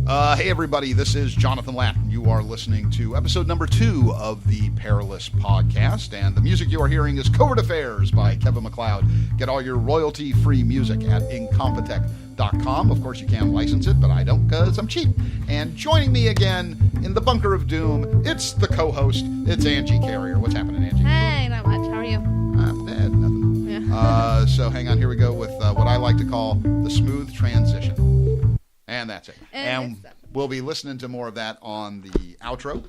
Hey everybody, this is Jonathan Lattin. You are listening to episode number 2 of the Perilous Podcast, and the music you are hearing is Covert Affairs by Kevin MacLeod. Get all your royalty-free music at incompetech.com. Of course, you can license it, but I don't because I'm cheap. And joining me again in the Bunker of Doom, it's the co-host, it's Angie Carrier. What's happening, Angie? Hey, not much. How are you? Nothing. Yeah. So hang on, here we go with what I like to call the smooth transition. And that's it. And we'll be listening to more of that on the outro.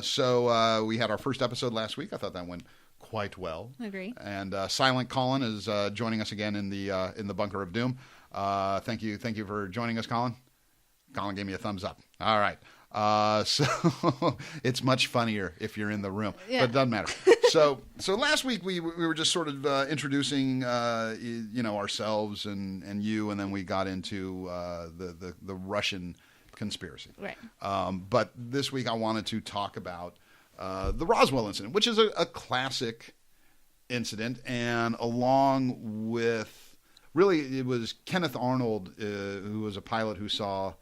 So we had our first episode last week. I thought that went quite well. Agree. And Silent Colin is joining us again in the Bunker of Doom. Thank you for joining us, Colin. Colin gave me a thumbs up. All right. So it's much funnier if you're in the room, but it doesn't matter. So last week we were just sort of introducing ourselves and you, and then we got into the Russian conspiracy. Right. But this week I wanted to talk about the Roswell Incident, which is a classic incident, and along with really it was Kenneth Arnold, who was a pilot who saw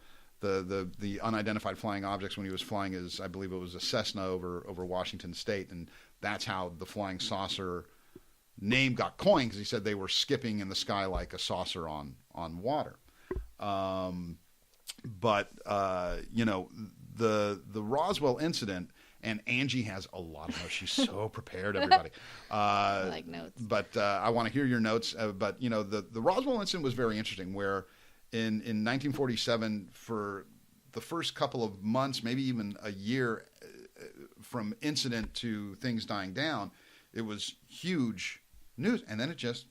the unidentified flying objects when he was flying his, I believe it was a Cessna over Washington State, and that's how the flying saucer name got coined, because he said they were skipping in the sky like a saucer on water. But the Roswell Incident, and Angie has a lot of notes. She's so prepared, everybody. I like notes. But I want to hear your notes. But the Roswell Incident was very interesting, where in 1947, for the first couple of months, maybe even a year, from incident to things dying down, it was huge news, and then it just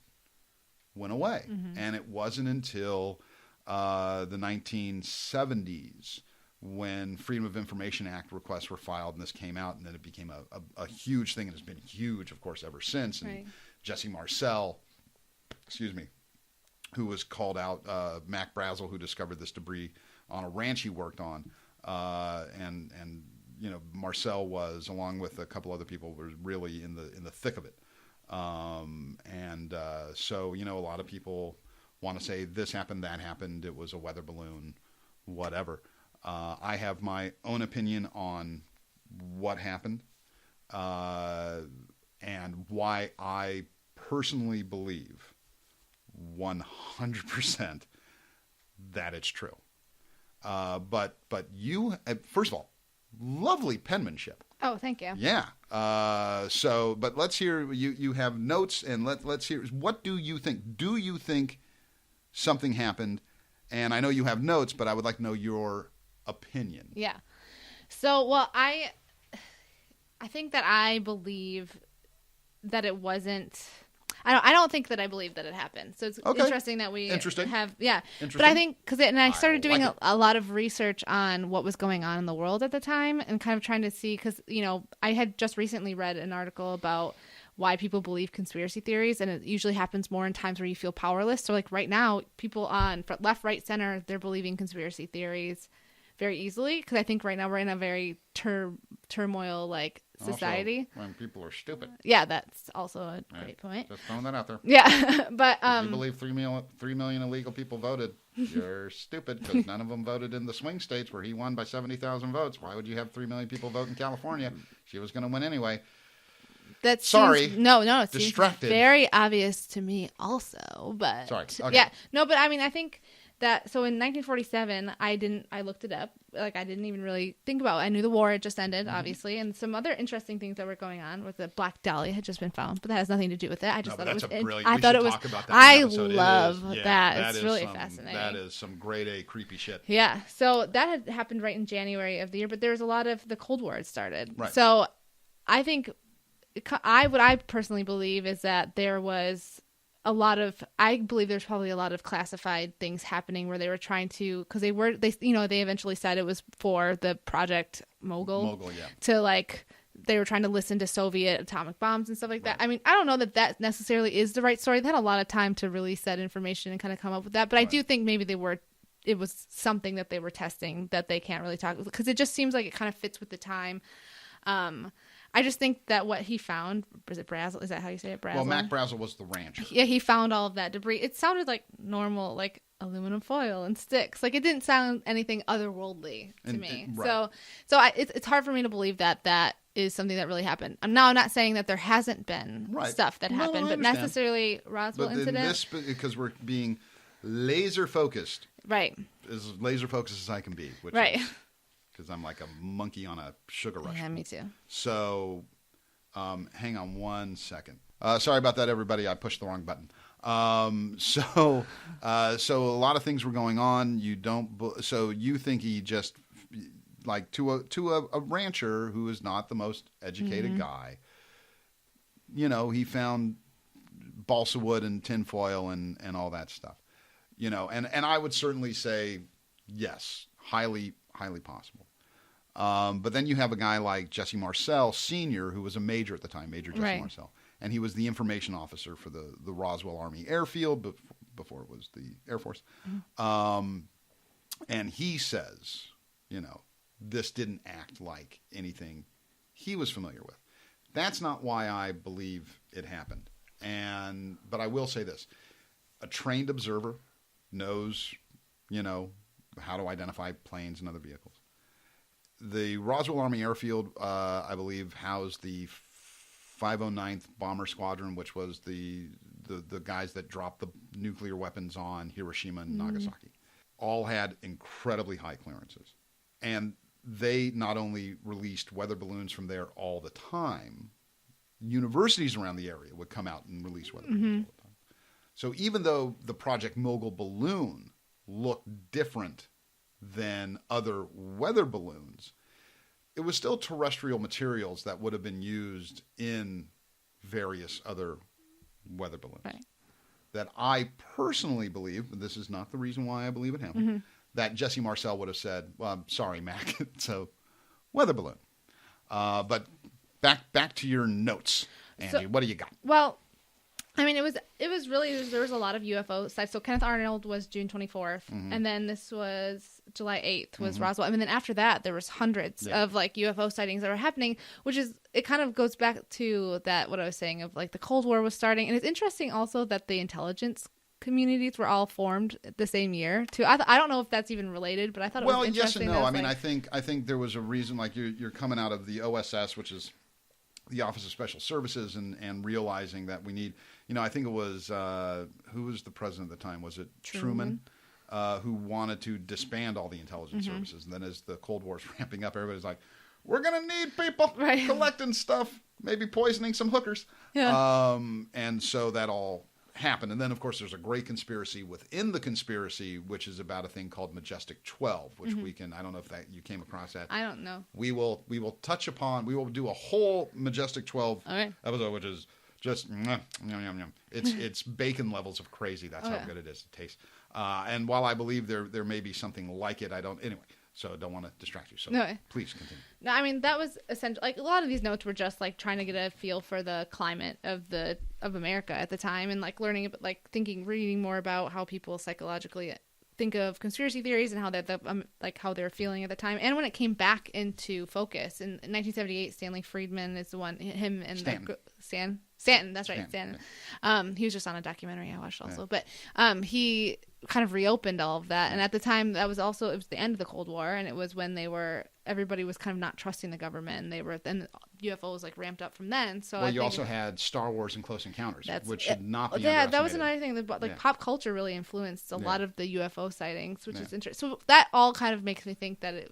went away. Mm-hmm. And it wasn't until the 1970s when Freedom of Information Act requests were filed, and this came out, and then it became a huge thing, and it's been huge, of course, ever since. And right. Jesse Marcel, who was called out, Mac Brazel, who discovered this debris on a ranch he worked on, and Marcel was, along with a couple other people, was really in the thick of it, so a lot of people want to say this happened, that happened, it was a weather balloon, whatever. I have my own opinion on what happened, and why I personally believe 100% that it's true. But you, first of all, lovely penmanship. Oh, thank you. Yeah. But let's hear, you have notes, and let's hear, what do you think? Do you think something happened? And I know you have notes, but I would like to know your opinion. Yeah. So, well, I think that I believe that it wasn't. I don't think that I believe that it happened. So it's interesting that we have, But I think, I started doing a lot of research on what was going on in the world at the time, and kind of trying to see, because, I had just recently read an article about why people believe conspiracy theories, and it usually happens more in times where you feel powerless. So like right now, people on left, right, center, they're believing conspiracy theories very easily, because I think right now we're in a very turmoil society. Also, when people are stupid. Yeah, that's also a great point. Just throwing that out there. Yeah, but if you believe 3 million illegal people voted, you're stupid, because none of them voted in the swing states where he won by 70,000 votes. Why would you have 3 million people vote in California? She was going to win anyway. No, it distracted. Seems very obvious to me also, but sorry. Okay. Yeah, no, but I mean, I think that, so in 1947, I looked it up. Like, I didn't even really think about it. I knew the war had just ended, obviously, and some other interesting things that were going on with the Black Dahlia had just been found, but that has nothing to do with it. I just thought it was brilliant. I thought it was. I love that. It's really fascinating. That is some grade A creepy shit. Yeah. So that had happened right in January of the year, but there was a lot of the Cold War had started. Right. So I think what I personally believe is that there was I believe there's probably a lot of classified things happening where they were trying to, because they eventually said it was for the Project Mogul, to they were trying to listen to Soviet atomic bombs and stuff like that. I mean, I don't know that necessarily is the right story. They had a lot of time to release that information and kind of come up with that, but I do think maybe it was something that they were testing that they can't really talk, because it just seems like it kind of fits with the time. I just think that what he found, is it Brazel? Is that how you say it, Brazel? Well, Mac Brazel was the rancher. Yeah, he found all of that debris. It sounded like normal, like aluminum foil and sticks. Like, it didn't sound anything otherworldly to me. Right. So it's hard for me to believe that is something that really happened. I'm not saying that there hasn't been stuff that happened, but necessarily Roswell Incident. Because we're being laser focused. Right. As laser focused as I can be. Which right. Because I'm like a monkey on a sugar rush. Yeah, me too. So, hang on one second. Sorry about that, everybody. I pushed the wrong button. So a lot of things were going on. So you think he just, like, to a rancher who is not the most educated guy, he found balsa wood and tinfoil and all that stuff, and I would certainly say yes, highly, highly possible. But then you have a guy like Jesse Marcel Sr., who was a major at the time, Major Jesse Marcel. And he was the information officer for the Roswell Army Airfield before it was the Air Force. And he says, this didn't act like anything he was familiar with. That's not why I believe it happened. But I will say this. A trained observer knows, how to identify planes and other vehicles. The Roswell Army Airfield, I believe, housed the 509th Bomber Squadron, which was the guys that dropped the nuclear weapons on Hiroshima and Nagasaki. All had incredibly high clearances. And they not only released weather balloons from there all the time, universities around the area would come out and release weather balloons all the time. So even though the Project Mogul balloon looked different than other weather balloons, it was still terrestrial materials that would have been used in various other weather balloons. Right. That I personally believe, but this is not the reason why I believe it happened, that Jesse Marcel would have said, well, I'm sorry, Mac, it's a weather balloon. But back to your notes, Angie. What do you got? Well, I mean, it was really, there was a lot of UFO sites. So Kenneth Arnold was June 24th, and then this was July 8th was Roswell. I mean, then after that, there was hundreds of like UFO sightings that were happening, which is, it kind of goes back to that, what I was saying of like the Cold War was starting. And it's interesting also that the intelligence communities were all formed the same year too. I don't know if that's even related, but I thought it was interesting. Well, yes and no. I mean, I think there was a reason, like you're coming out of the OSS, which is the Office of Special Services, and realizing that we need, I think it was, who was the president at the time? Was it Truman? Who wanted to disband all the intelligence services. And then as the Cold War's ramping up, everybody's like, we're going to need people collecting stuff, maybe poisoning some hookers. Yeah. And so that all happened. And then, of course, there's a great conspiracy within the conspiracy, which is about a thing called Majestic 12, which we can, I don't know if that you came across that. I don't know. We will do a whole Majestic 12 episode, which is just, it's bacon levels of crazy. That's how good it is to taste. And while I believe there may be something like it, anyway. So I don't want to distract you. So please continue. No, I mean, that was essential. Like, a lot of these notes were just like trying to get a feel for the climate of America at the time, and like learning, like reading more about how people psychologically think of conspiracy theories and how like how they were feeling at the time. And when it came back into focus in 1978, Stanley Friedman is the one, him and Stanton. That's right, Stanton. Yeah. He was just on a documentary I watched also, but he kind of reopened all of that. And at the time, it was the end of the Cold War, and it was when everybody was kind of not trusting the government, and then UFOs like ramped up from then. So you also had Star Wars and Close Encounters, which should not be underestimated. That was another thing that pop culture really influenced a lot of the UFO sightings, which is interesting. So that all kind of makes me think that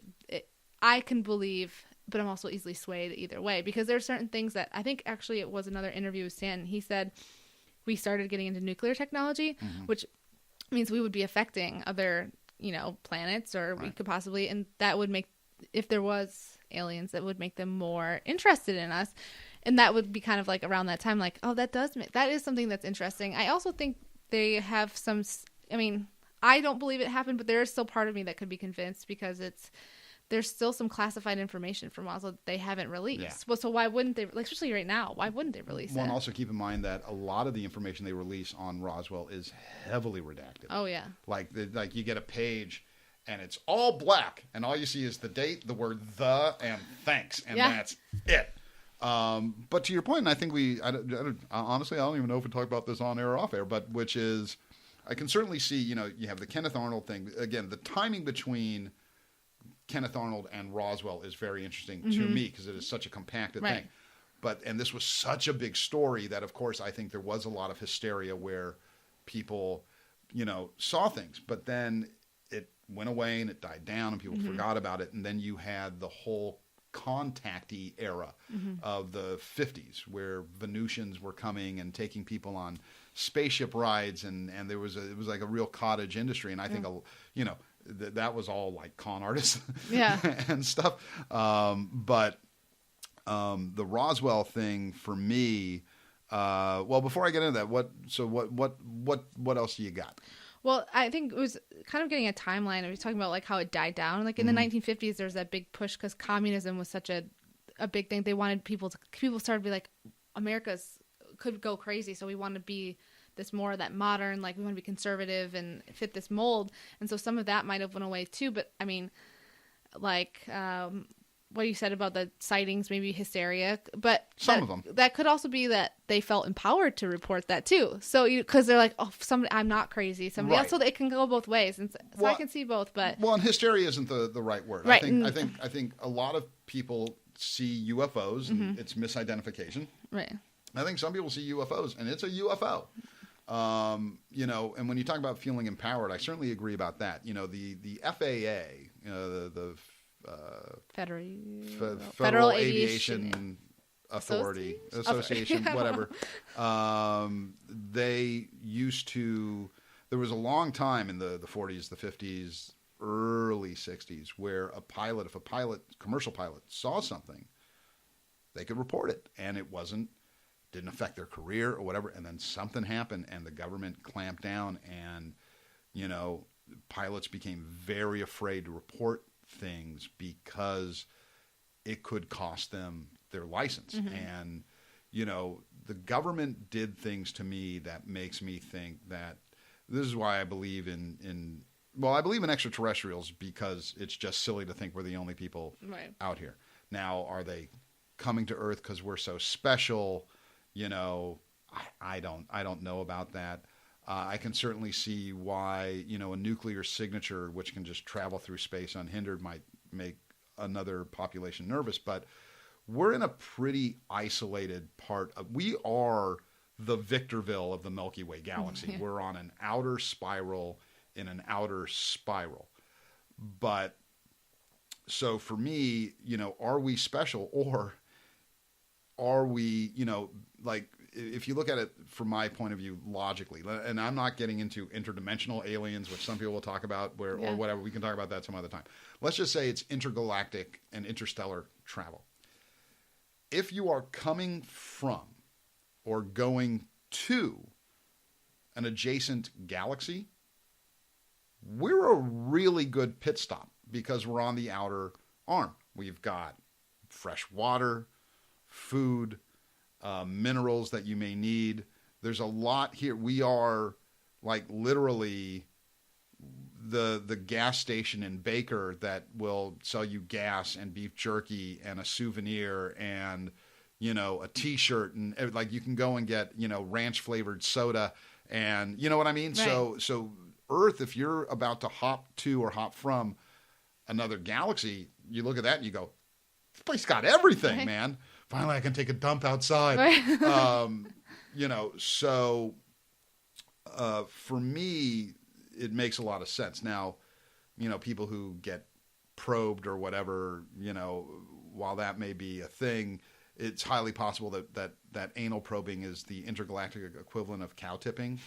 I can believe, but I'm also easily swayed either way, because there are certain things that I think, actually it was another interview with Stan. He said we started getting into nuclear technology, which means we would be affecting other, planets, or we could possibly, and that would make, if there was aliens, that would make them more interested in us. And that would be kind of like around that time, like, oh, that is something that's interesting. I also think they have some, I don't believe it happened, but there is still part of me that could be convinced, because there's still some classified information from Roswell that they haven't released. Yeah. Well, so why wouldn't they, like, especially right now, why wouldn't they release it? And also keep in mind that a lot of the information they release on Roswell is heavily redacted. Oh, yeah. Like you get a page and it's all black, and all you see is the date, the word "the," and "thanks," and that's it. But to your point, and I think honestly, I don't even know if we talked about this on air or off air, but which is, I can certainly see, you have the Kenneth Arnold thing. Again, the timing between Kenneth Arnold and Roswell is very interesting to me because it is such a compacted thing. And this was such a big story that, of course, I think there was a lot of hysteria where people, saw things. But then it went away and it died down and people forgot about it. And then you had the whole contactee era of the 50s where Venusians were coming and taking people on spaceship rides. And it was like a real cottage industry. And I think, that was all like con artists and stuff. But the Roswell thing for me, before I get into that, what else do you got? Well, I think it was kind of getting a timeline. I was talking about like how it died down. Like in the 1950s, there was that big push because communism was such a big thing. They wanted people started to be like, America's could go crazy. So we want to be this more that modern, like we want to be conservative and fit this mold. And so some of that might have went away too. But I mean, like, what you said about the sightings, maybe hysteria, but some of them that could also be that they felt empowered to report that too. So because they're like, I'm not crazy. Somebody else, so it can go both ways. And so I can see both, but and hysteria isn't the right word. Right. I think a lot of people see UFOs and it's misidentification. Right. I think some people see UFOs and it's a UFO. And when you talk about feeling empowered, I certainly agree about that. The FAA, the Federal Aviation Authority, Association, whatever. They used to. There was a long time in the 40s, the 50s, early 60s, where if a commercial pilot saw something, they could report it, and it didn't affect their career or whatever. And then something happened, and the government clamped down, and pilots became very afraid to report things because it could cost them their license. And the government did things to me that makes me think that this is why I believe I believe in extraterrestrials, because it's just silly to think we're the only people out here. Now, are they coming to Earth because we're so special? I don't know about that. I can certainly see why, a nuclear signature, which can just travel through space unhindered, might make another population nervous. But we're in a pretty isolated we are the Victorville of the Milky Way galaxy. We're on an outer spiral in an outer spiral. But so for me, are we special, or are we, if you look at it from my point of view logically, and I'm not getting into interdimensional aliens, which some people will talk about, or whatever, we can talk about that some other time. Let's just say it's intergalactic and interstellar travel. If you are coming from or going to an adjacent galaxy, we're a really good pit stop because we're on the outer arm. We've got fresh water, food, minerals that you may need. There's a lot here. We are like literally the gas station in Baker that will sell you gas and beef jerky and a souvenir and a T-shirt, and like you can go and get ranch flavored soda, and you know what I mean. Right. So Earth, if you're about to hop to or hop from another galaxy, you look at that and you go, this place got everything, man. Finally, I can take a dump outside. Right. So for me, it makes a lot of sense. Now, people who get probed or whatever, while that may be a thing, it's highly possible that anal probing is the intergalactic equivalent of cow tipping,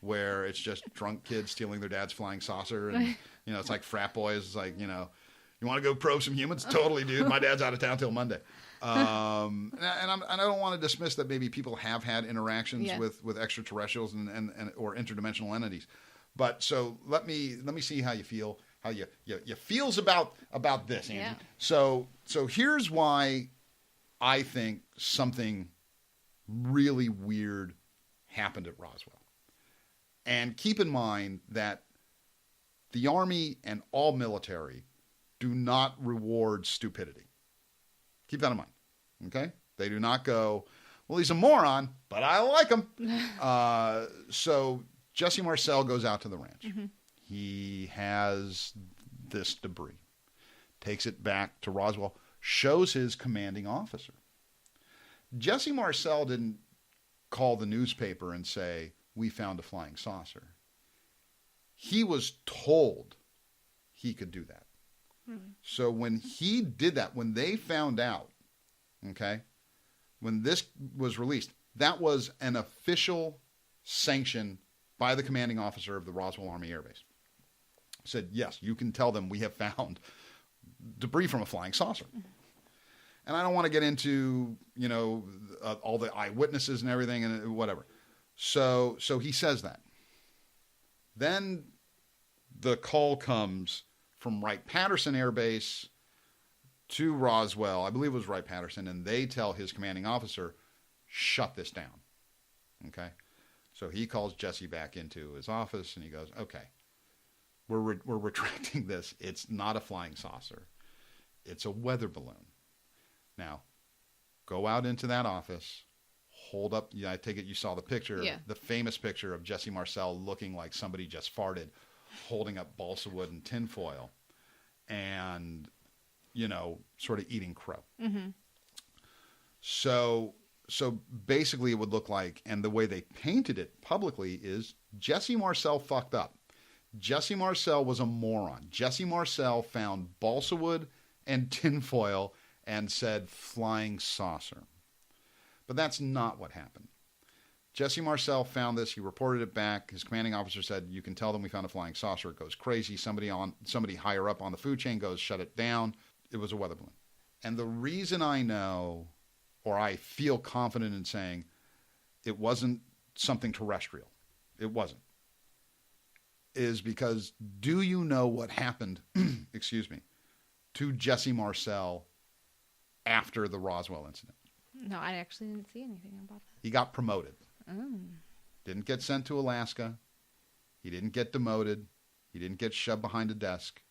where it's just drunk kids stealing their dad's flying saucer. And, it's like frat boys. It's like, you want to go probe some humans? Totally, dude. My dad's out of town till Monday. And I don't want to dismiss that maybe people have had interactions with extraterrestrials and or interdimensional entities. But so let me see how you feel, how you feels about this, Angie. Yeah. So here's why I think something really weird happened at Roswell. And keep in mind that the Army and all military do not reward stupidity. Keep that in mind, okay? They do not go, well, he's a moron, but I like him. So Jesse Marcel goes out to the ranch. He has this debris, takes it back to Roswell, shows his commanding officer. Jesse Marcel didn't call the newspaper and say, we found a flying saucer. He was told he could do that. So when he did that, when they found out, okay, when this was released, that was an official sanction by the commanding officer of the Roswell Army Air Base. Said, yes, you can tell them we have found debris from a flying saucer. And I don't want to get into, all the eyewitnesses and everything and whatever. So he says that. Then the call comes from Wright-Patterson Air Base to Roswell. I believe it was Wright-Patterson, and they tell his commanding officer, shut this down. Okay? So he calls Jesse back into his office, and he goes, okay, we're retracting this. It's not a flying saucer. It's a weather balloon. Now, go out into that office, hold up. I take it you saw the picture, the famous picture of Jesse Marcel looking like somebody just farted, holding up balsa wood and tinfoil, and, sort of eating crow. So basically it would look like, and the way they painted it publicly is Jesse Marcel fucked up. Jesse Marcel was a moron. Jesse Marcel found balsa wood and tinfoil and said flying saucer. But that's not what happened. Jesse Marcel found this. He reported it back. His commanding officer said, you can tell them we found a flying saucer. It goes crazy. Somebody higher up on the food chain goes, shut it down. It was a weather balloon. And the reason I know, or I feel confident in saying, it wasn't something terrestrial, it wasn't, is because do you know what happened, excuse me, to Jesse Marcel after the Roswell incident? No, I actually didn't see anything about that. He got promoted. Didn't get sent to Alaska. He didn't get demoted. He didn't get shoved behind a desk.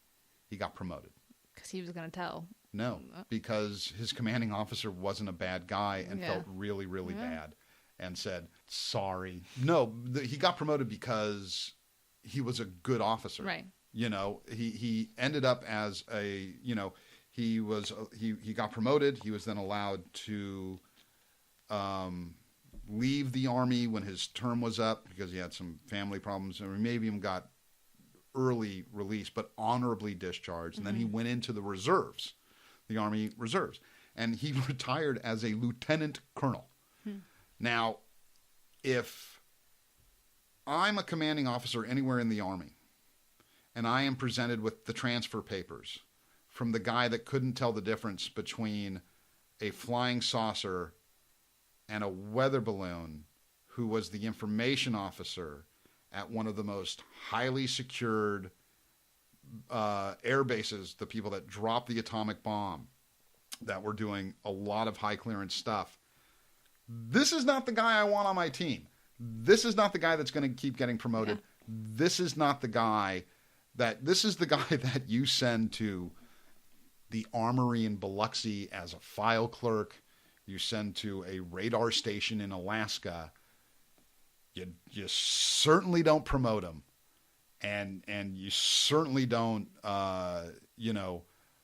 He got promoted. Because he was going to tell. No, because his commanding officer wasn't a bad guy and felt really, really bad and said, sorry. No, he got promoted because he was a good officer. Right. He ended up as a, he got promoted. He was then allowed to leave the Army when his term was up because he had some family problems, or maybe even got early release, but honorably discharged. And then he went into the reserves, the Army Reserves, and he retired as a lieutenant colonel. Now, if I'm a commanding officer anywhere in the Army and I am presented with the transfer papers from the guy that couldn't tell the difference between a flying saucer and a weather balloon, who was the information officer at one of the most highly secured air bases, the people that dropped the atomic bomb, that were doing a lot of high clearance stuff. This is not the guy I want on my team. This is not the guy that's going to keep getting promoted. Yeah. This is not the guy this is the guy that you send to the armory in Biloxi as a file clerk. You send to a radar station in Alaska. You certainly don't promote him, and you certainly don't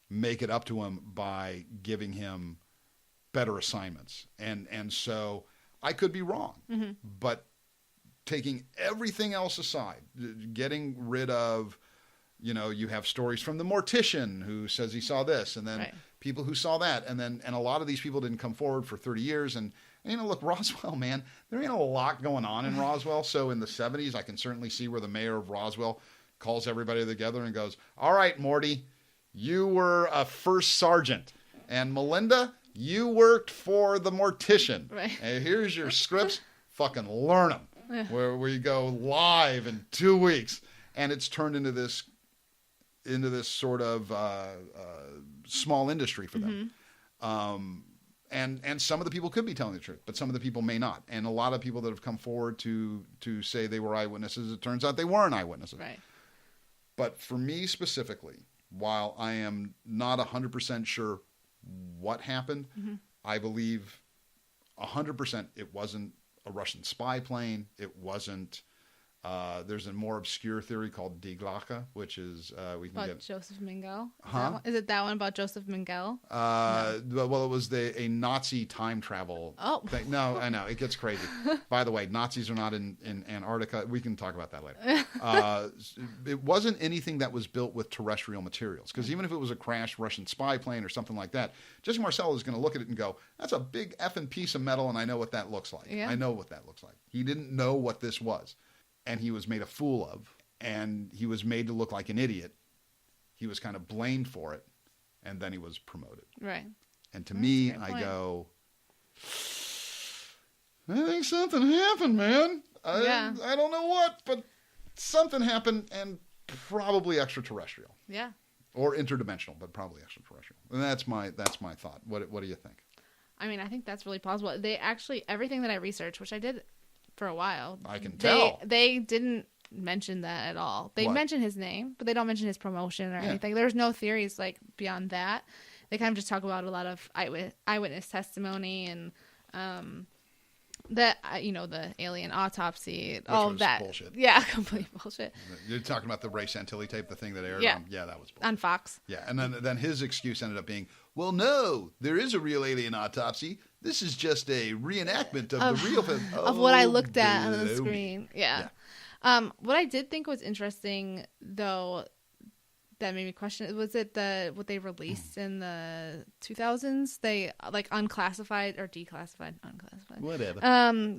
make it up to him by giving him better assignments. And so I could be wrong, but taking everything else aside, getting rid of, you have stories from the mortician who says he saw this, and then people who saw that, and a lot of these people didn't come forward for 30 years. And look, Roswell, man, there ain't a lot going on in Roswell. So in the 70s, I can certainly see where the mayor of Roswell calls everybody together and goes, all right, Morty, you were a first sergeant, and Melinda, you worked for the mortician. Right. And here's your scripts. Fucking learn them. Yeah. Where we go live in 2 weeks, and it's turned into this sort of small industry for them. And some of the people could be telling the truth, but some of the people may not. And a lot of people that have come forward to say they were eyewitnesses, it turns out they weren't eyewitnesses. Right. But for me specifically, while I am not 100% sure what happened, I believe 100% it wasn't a Russian spy plane. It wasn't There's a more obscure theory called Die Glocke, which is we can about Joseph Mengele. Huh? Is it that one about Joseph Mengele? No. Well, it was a Nazi time travel thing. No, I know. It gets crazy. By the way, Nazis are not in Antarctica. We can talk about that later. It wasn't anything that was built with terrestrial materials, because even if it was a crashed Russian spy plane or something like that, Jesse Marcel is going to look at it and go, that's a big effing piece of metal, and I know what that looks like. Yeah. I know what that looks like. He didn't know what this was. And he was made a fool of, and he was made to look like an idiot. He was kind of blamed for it, and then he was promoted. Right. And to me, I go, I think something happened, man. I don't know what, but something happened, and probably extraterrestrial. Yeah. Or interdimensional, but probably extraterrestrial. And that's my thought. What do you think? I mean, I think that's really plausible. They actually, everything that I researched, which I did for a while. I can tell. They didn't mention that at all. They mention his name, but they don't mention his promotion or anything. There's no theories like beyond that. They kind of just talk about a lot of eyewitness testimony and the alien autopsy, all of that. Bullshit. Yeah, complete bullshit. You're talking about the Ray Santilli tape, the thing that aired on? Yeah, that was bullshit. On Fox. Yeah, and then his excuse ended up being, well, no, there is a real alien autopsy. This is just a reenactment of the real thing. Of what I looked at on the screen. Yeah. What I did think was interesting, though, that made me question, was it what they released in the 2000s? They unclassified or declassified, unclassified. Whatever.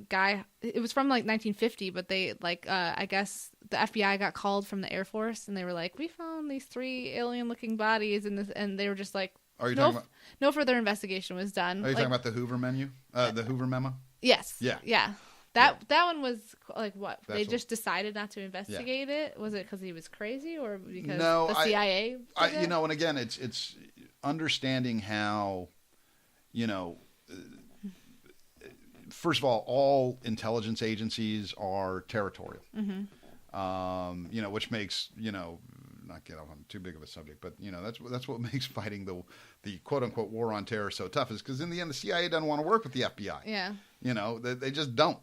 Guy, it was from 1950, but they I guess the FBI got called from the Air Force, and they were like, we found these 3 alien-looking bodies, and they were just like, are you talking about? No further investigation was done. Are you talking about the Hoover menu? The Hoover memo? Yes. Yeah. Yeah. That one was what? They just decided not to investigate it? Was it because he was crazy or because the CIA? And again, it's understanding how, first of all intelligence agencies are territorial. Mm-hmm. Which makes, not get off on too big of a subject, but that's what makes fighting the quote unquote war on terror so tough, is because in the end the CIA doesn't want to work with the FBI. Yeah. They just don't.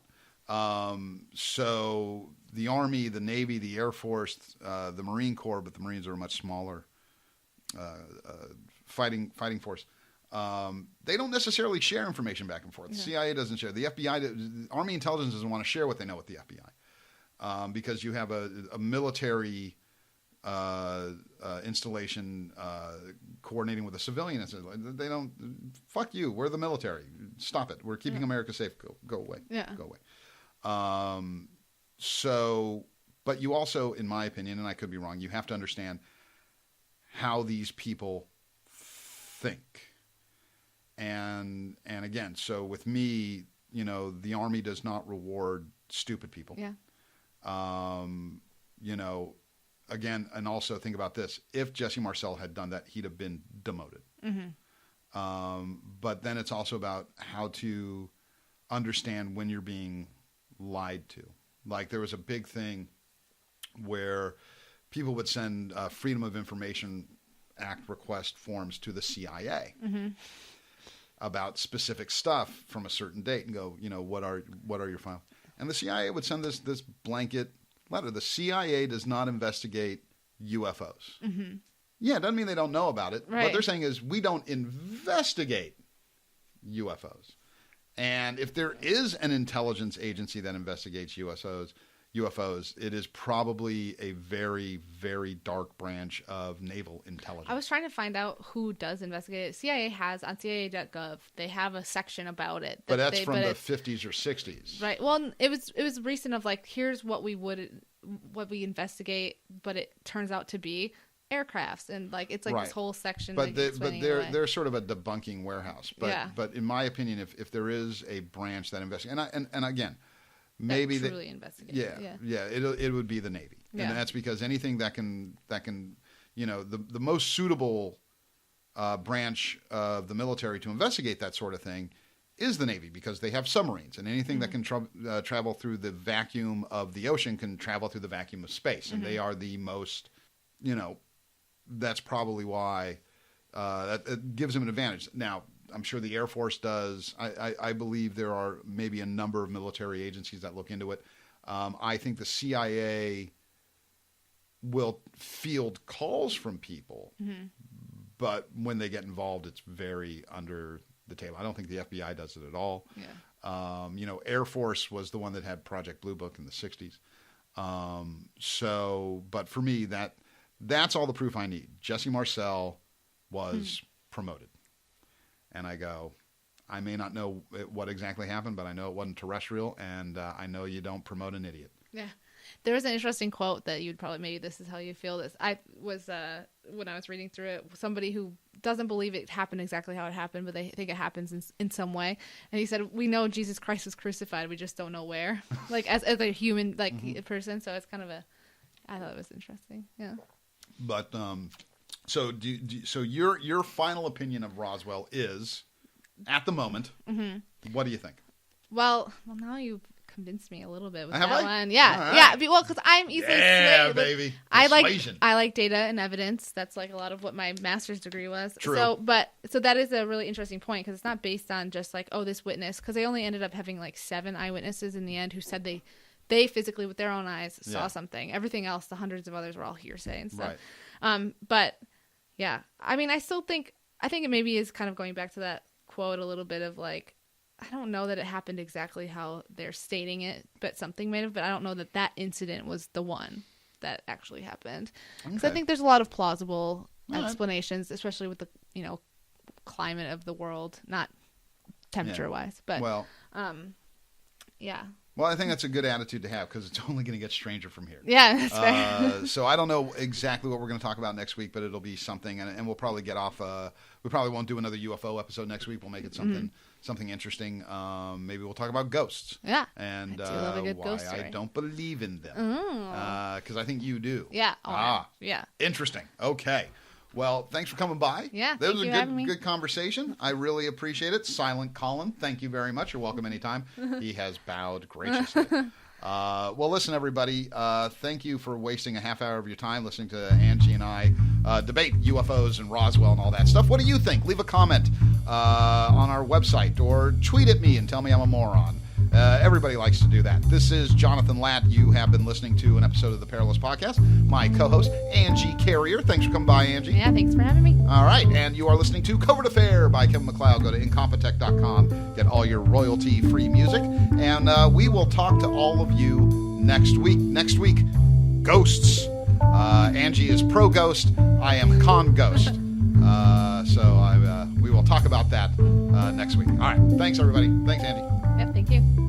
So the Army, the Navy, the Air Force, the Marine Corps, but the Marines are a much smaller fighting force. They don't necessarily share information back and forth. The CIA doesn't share. The FBI, the Army intelligence doesn't want to share what they know with the FBI, because you have a military installation coordinating with a civilian. They don't. Fuck you. We're the military. Stop it. We're keeping America safe. Go away. Yeah. Go away. But you also, in my opinion, and I could be wrong, you have to understand how these people think. And again, so with me, the Army does not reward stupid people. Yeah. Again, and also think about this. If Jesse Marcel had done that, he'd have been demoted. Mm-hmm. But then it's also about how to understand when you're being lied to. Like there was a big thing where people would send Freedom of Information Act request forms to the CIA about specific stuff from a certain date and go, what are your files? And the CIA would send this blanket letter. The CIA does not investigate UFOs. Mm-hmm. Yeah, it doesn't mean they don't know about it. Right. What they're saying is we don't investigate UFOs. And if there is an intelligence agency that investigates UFOs, it is probably a very, very dark branch of naval intelligence. I was trying to find out who does investigate it. CIA has, on CIA.gov, they have a section about it. But that's from the 50s or 60s. Right. Well, it was recent of here's what we investigate, but it turns out to be aircrafts, and it's right. This whole section. But they're sort of a debunking warehouse. But in my opinion, if there is a branch that investigates, and again, maybe that truly investigate. It would be the Navy, and that's because anything that can the most suitable branch of the military to investigate that sort of thing is the Navy, because they have submarines, and anything that can travel through the vacuum of the ocean can travel through the vacuum of space, and they are the most, that's probably why that gives them an advantage. Now, I'm sure the Air Force does. I believe there are maybe a number of military agencies that look into it. I think the CIA will field calls from people, but when they get involved, it's very under the table. I don't think the FBI does it at all. Yeah. Air Force was the one that had Project Blue Book in the 60s. But for me, that's all the proof I need. Jesse Marcel was promoted. And I go, I may not know what exactly happened, but I know it wasn't terrestrial, and I know you don't promote an idiot. Yeah. There was an interesting quote that you'd probably, maybe this is how you feel this. I was, when I was reading through it, somebody who doesn't believe it happened exactly how it happened, but they think it happens in some way. And he said, we know Jesus Christ was crucified, we just don't know where. Like, as a human, person. So it's kind of I thought it was interesting. Yeah. But, so your final opinion of Roswell is, at the moment, what do you think? Well, now you convinced me a little bit with that one. Yeah, right. Yeah. Well, because I'm easily swayed. Yeah, baby. I like data and evidence. That's like a lot of what my master's degree was. True. So that is a really interesting point, because it's not based on just like, oh, this witness, because they only ended up having like 7 eyewitnesses in the end who said they physically with their own eyes saw something. Everything else, the hundreds of others, were all hearsay and stuff. Right. But yeah, I mean, I think it maybe is kind of going back to that quote a little bit of like, I don't know that it happened exactly how they're stating it, but something may have. But I don't know that incident was the one that actually happened. Because I think there's a lot of plausible explanations, especially with the climate of the world, not temperature wise, but yeah. Well, I think that's a good attitude to have, because it's only going to get stranger from here. Yeah, that's fair. So I don't know exactly what we're going to talk about next week, but it'll be something, and we'll probably get off. We probably won't do another UFO episode next week. We'll make it something interesting. Maybe we'll talk about ghosts. Yeah, and I do love a good ghost story. I don't believe in them, because I think you do. Yeah. Yeah. Interesting. Okay. Well, thanks for coming by. Yeah, that was a good conversation. I really appreciate it. Silent Colin, thank you very much. You're welcome anytime. He has bowed graciously. Well, listen, everybody. Thank you for wasting a half hour of your time listening to Angie and I debate UFOs and Roswell and all that stuff. What do you think? Leave a comment on our website, or tweet at me and tell me I'm a moron. Everybody likes to do that. This is Jonathan Latt. You have been listening to an episode of the Perilous Podcast. My co-host, Angie Carrier. Thanks for coming by, Angie. Yeah, thanks for having me. All right, and you are listening to Covert Affair by Kevin MacLeod. Go to Incompetech.com. Get all your royalty-free music. And we will talk to all of you next week. Next week, ghosts. Angie is pro-ghost. I am con-ghost. We will talk about that next week. All right, thanks, everybody. Thanks, Angie. Yep, thank you.